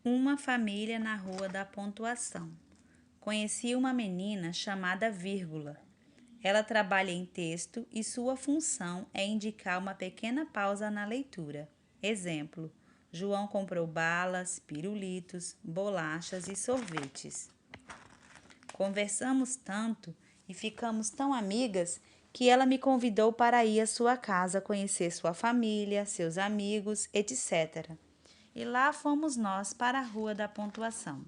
Uma família na Rua da Pontuação. Conheci uma menina chamada Vírgula. Ela trabalha em texto e sua função é indicar uma pequena pausa na leitura. Exemplo: João comprou balas, pirulitos, bolachas e sorvetes. Conversamos tanto e ficamos tão amigas que ela me convidou para ir à sua casa conhecer sua família, seus amigos, etc. E lá fomos nós para a Rua da Pontuação.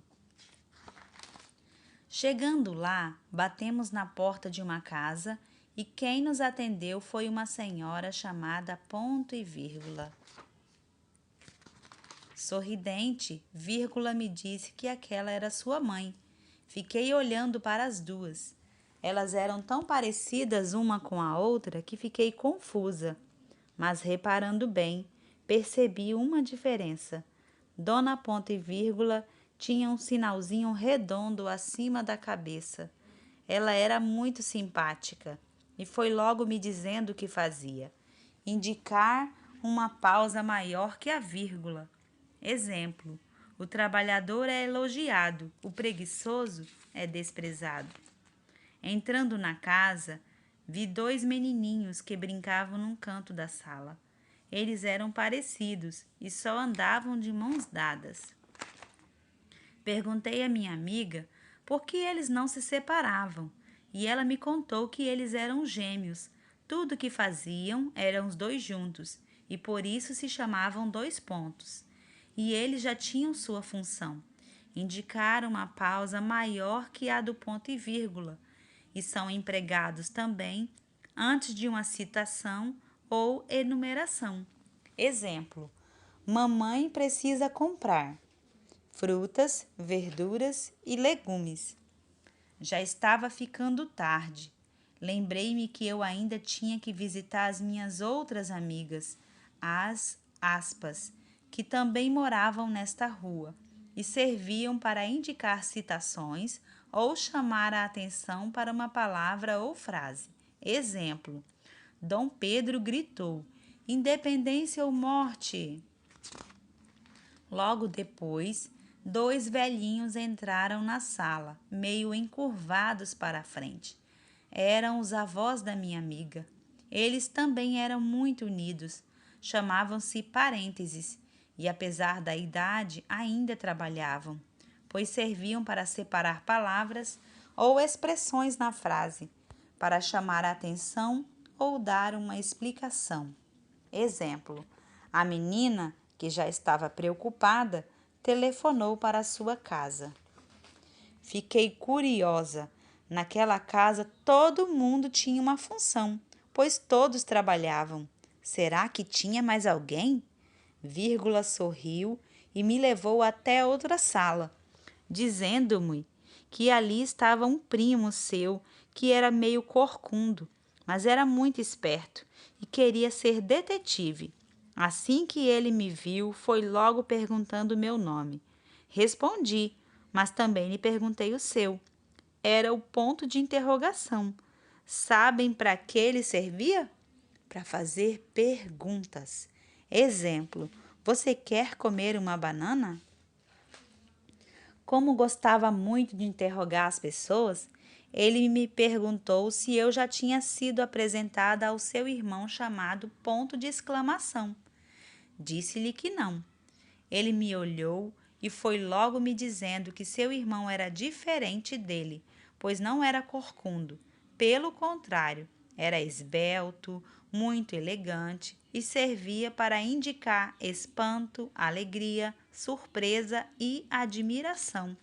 Chegando lá, batemos na porta de uma casa e quem nos atendeu foi uma senhora chamada Ponto e Vírgula. Sorridente, Vírgula me disse que aquela era sua mãe. Fiquei olhando para as duas. Elas eram tão parecidas uma com a outra que fiquei confusa. Mas reparando bem, percebi uma diferença. Dona Ponto e Vírgula tinha um sinalzinho redondo acima da cabeça. Ela era muito simpática e foi logo me dizendo o que fazia. Indicar uma pausa maior que a vírgula. Exemplo: o trabalhador é elogiado, o preguiçoso é desprezado. Entrando na casa, vi dois menininhos que brincavam num canto da sala. Eles eram parecidos e só andavam de mãos dadas. Perguntei à minha amiga por que eles não se separavam e ela me contou que eles eram gêmeos. Tudo que faziam eram os dois juntos e por isso se chamavam dois pontos. E eles já tinham sua função: indicar uma pausa maior que a do ponto e vírgula, e são empregados também antes de uma citação ou enumeração. Exemplo: mamãe precisa comprar frutas, verduras e legumes. Já estava ficando tarde. Lembrei-me que eu ainda tinha que visitar as minhas outras amigas, as aspas, que também moravam nesta rua e serviam para indicar citações ou chamar a atenção para uma palavra ou frase. Exemplo: Dom Pedro gritou: Independência ou morte! Logo depois, dois velhinhos entraram na sala, meio encurvados para a frente. Eram os avós da minha amiga. Eles também eram muito unidos. Chamavam-se Parênteses e, apesar da idade, ainda trabalhavam, pois serviam para separar palavras ou expressões na frase, para chamar a atenção ou dar uma explicação. Exemplo: a menina, que já estava preocupada, telefonou para a sua casa. Fiquei curiosa. Naquela casa todo mundo tinha uma função, pois todos trabalhavam. Será que tinha mais alguém? Vírgula sorriu e me levou até outra sala, dizendo-me que ali estava um primo seu que era meio corcundo, mas era muito esperto e queria ser detetive. Assim que ele me viu, foi logo perguntando o meu nome. Respondi, mas também lhe perguntei o seu. Era o ponto de interrogação. Sabem para que ele servia? Para fazer perguntas. Exemplo: você quer comer uma banana? Como gostava muito de interrogar as pessoas, ele me perguntou se eu já tinha sido apresentada ao seu irmão chamado ponto de exclamação. Disse-lhe que não. Ele me olhou e foi logo me dizendo que seu irmão era diferente dele, pois não era corcundo. Pelo contrário, era esbelto, muito elegante e servia para indicar espanto, alegria, surpresa e admiração.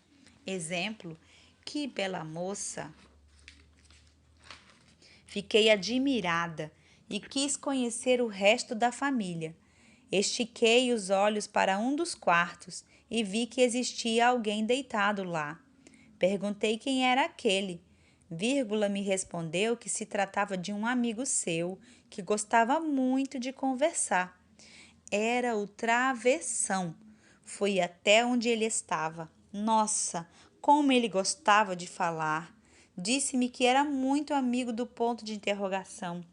Exemplo: que bela moça! Fiquei admirada e quis conhecer o resto da família. Estiquei os olhos para um dos quartos e vi que existia alguém deitado lá. Perguntei quem era aquele. Vírgula me respondeu que se tratava de um amigo seu que gostava muito de conversar. Era o Travessão. Fui até onde ele estava. Nossa, como ele gostava de falar! Disse-me que era muito amigo do ponto de interrogação,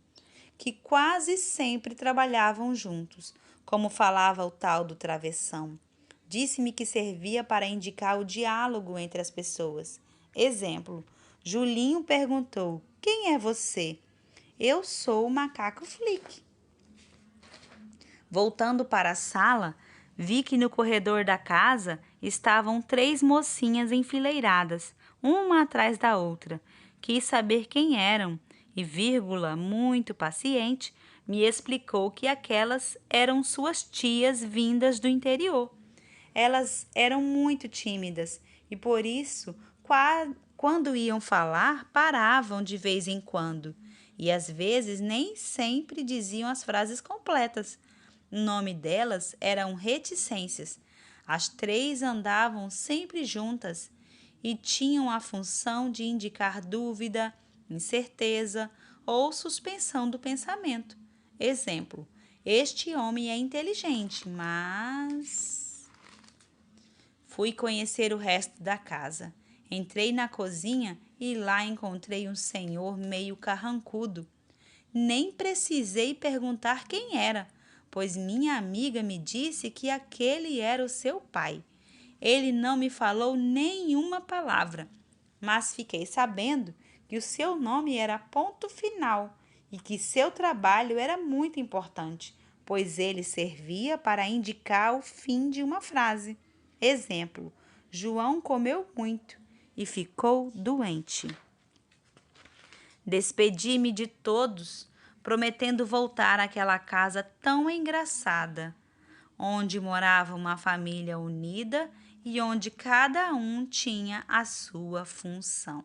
que quase sempre trabalhavam juntos, como falava o tal do Travessão. Disse-me que servia para indicar o diálogo entre as pessoas. Exemplo: Julinho perguntou: Quem é você? Eu sou o macaco Flick. Voltando para a sala, vi que no corredor da casa estavam 3 mocinhas enfileiradas, uma atrás da outra. Quis saber quem eram e, muito paciente, me explicou que aquelas eram suas tias vindas do interior. Elas eram muito tímidas e, por isso, quando iam falar, paravam de vez em quando e, às vezes, nem sempre diziam as frases completas. O nome delas eram reticências. As 3 andavam sempre juntas e tinham a função de indicar dúvida, incerteza ou suspensão do pensamento. Exemplo: este homem é inteligente, mas... Fui conhecer o resto da casa. Entrei na cozinha e lá encontrei um senhor meio carrancudo. Nem precisei perguntar quem era, pois minha amiga me disse que aquele era o seu pai. Ele não me falou nenhuma palavra, mas fiquei sabendo que o seu nome era Ponto Final e que seu trabalho era muito importante, pois ele servia para indicar o fim de uma frase. Exemplo: João comeu muito e ficou doente. Despedi-me de todos, prometendo voltar àquela casa tão engraçada, onde morava uma família unida e onde cada um tinha a sua função.